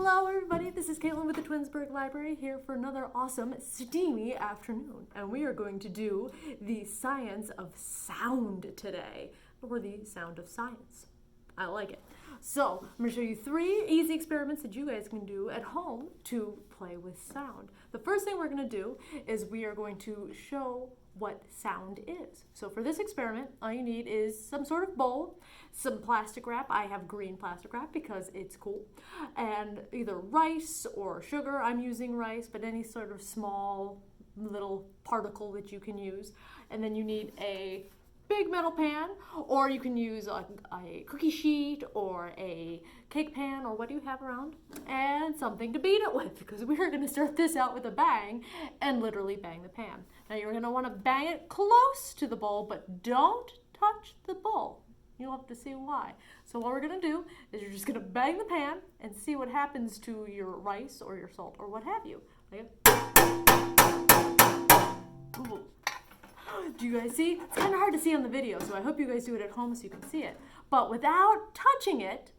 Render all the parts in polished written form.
Hello everybody, this is Caitlin with the Twinsburg Library here for another awesome steamy afternoon. And we are going to do the science of sound today, or the sound of science. I like it. So I'm going to show you 3 easy experiments that you guys can do at home to play with sound. The first thing we're going to do is we are going to show what sound is. So for this experiment, all you need is some sort of bowl, some plastic wrap. I have green plastic wrap because it's cool, and either rice or sugar. I'm using rice, but any sort of small little particle that you can use. And then you need a big metal pan, or you can use a cookie sheet or a cake pan, or what do you have around, and something to beat it with, because we're going to start this out with a bang and literally bang the pan. Now you're going to want to bang it close to the bowl, but don't touch the bowl. You'll have to see why. So what we're going to do is you're just going to bang the pan and see what happens to your rice or your salt or what have you. Okay? Ooh. Do you guys see? It's kind of hard to see on the video, so I hope you guys do it at home so you can see it. But without touching it,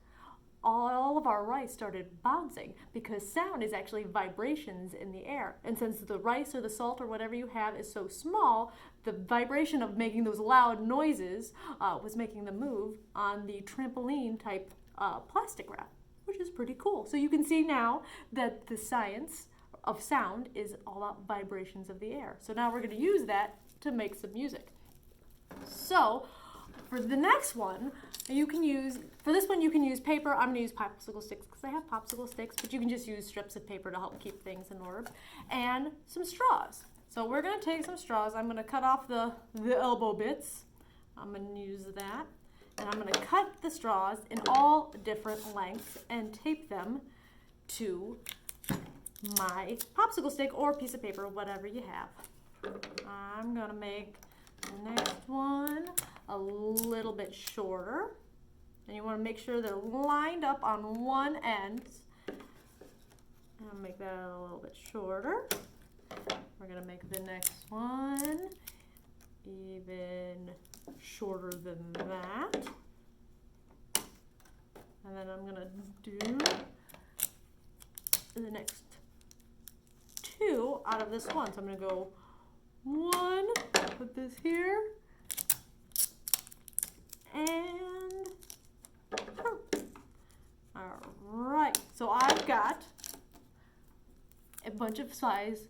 all of our rice started bouncing, because sound is actually vibrations in the air. And since the rice or the salt or whatever you have is so small, the vibration of making those loud noises was making them move on the trampoline type plastic wrap, which is pretty cool. So you can see now that the science of sound is all about vibrations of the air. So now we're going to use that to make some music. So for the next one, you can use paper. I'm going to use popsicle sticks because I have popsicle sticks, but you can just use strips of paper to help keep things in order, and some straws. So we're going to take some straws. I'm going to cut off the elbow bits. I'm going to use that, and I'm going to cut the straws in all different lengths and tape them to my popsicle stick or piece of paper, whatever you have. I'm going to make the next one a little bit shorter. And you want to make sure they're lined up on one end. I'll make that a little bit shorter. We're going to make the next one even shorter than that. And then I'm going to do the next 2 out of this one. So I'm going to go 1, put this here, and 2. All right, so I've got a bunch of size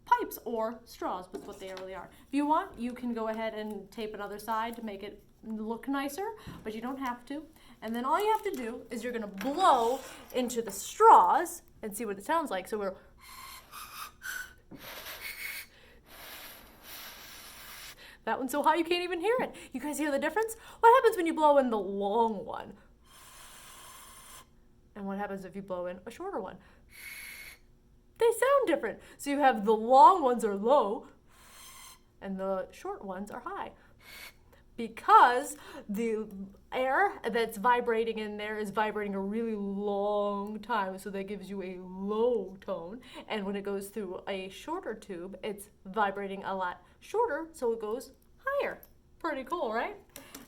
pipes or straws, with what they really are. If you want, you can go ahead and tape another side to make it look nicer, but you don't have to. And then all you have to do is you're going to blow into the straws and see what it sounds like. So we're that one's so high you can't even hear it. You guys hear the difference? What happens when you blow in the long one? And what happens if you blow in a shorter one? They sound different. So you have the long ones are low and the short ones are high, because the air that's vibrating in there is vibrating a really long time, so that gives you a low tone. And when it goes through a shorter tube, it's vibrating a lot shorter, so it goes higher. Pretty cool, right?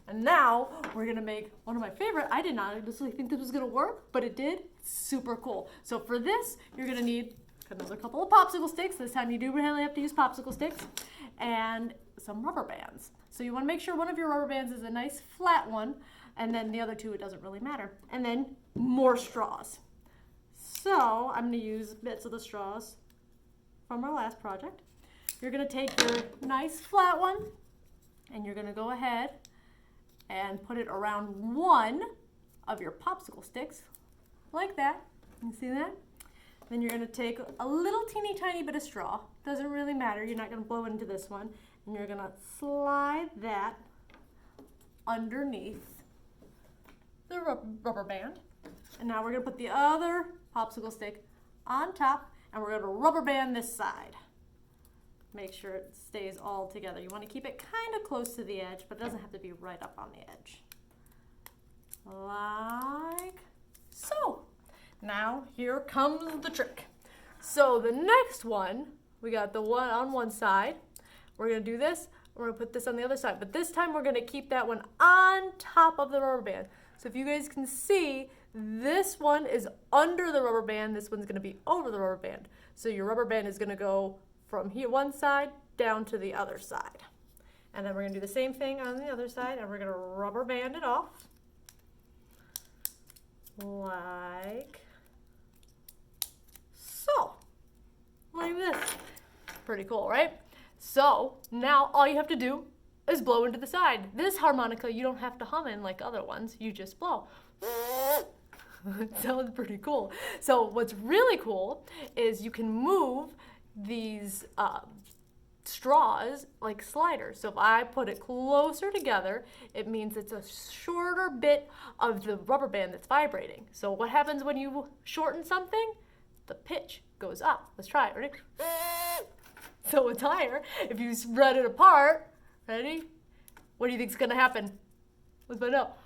And now we're gonna make one of my favorite. I did not initially think this was gonna work, but it did. Super cool. So for this, you're gonna need another couple of popsicle sticks. This time you do really have to use popsicle sticks, and some rubber bands. So you want to make sure one of your rubber bands is a nice flat one, and then the other 2, it doesn't really matter. And then more straws. So I'm going to use bits of the straws from our last project. You're going to take your nice flat one, and you're going to go ahead and put it around one of your popsicle sticks, like that. You see that? Then you're going to take a little teeny tiny bit of straw. Doesn't really matter. You're not going to blow into this one. And you're going to slide that underneath the rubber band. And now we're going to put the other popsicle stick on top, and we're going to rubber band this side. Make sure it stays all together. You want to keep it kind of close to the edge, but it doesn't have to be right up on the edge. Like so. Now here comes the trick. So the next one, we got the one on one side. We're going to do this. We're going to put this on the other side. But this time we're going to keep that one on top of the rubber band. So if you guys can see, This one is under the rubber band. This one's going to be over the rubber band. So your rubber band is going to go from here one side down to the other side. And then we're going to do the same thing on the other side, and we're going to rubber band it off like so. Like this. Pretty cool, right? So now all you have to do is blow into the side. This harmonica, you don't have to hum in like other ones. You just blow. It sounds pretty cool. So what's really cool is you can move these straws like sliders. So if I put it closer together, it means it's a shorter bit of the rubber band that's vibrating. So what happens when you shorten something? The pitch goes up. Let's try it. Ready? So it's higher. If you spread it apart, ready? What do you think is going to happen? Let's find out.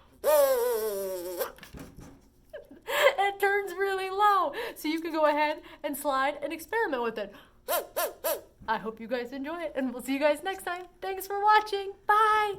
It turns really low. So you can go ahead and slide and experiment with it. I hope you guys enjoy it, and we'll see you guys next time. Thanks for watching. Bye.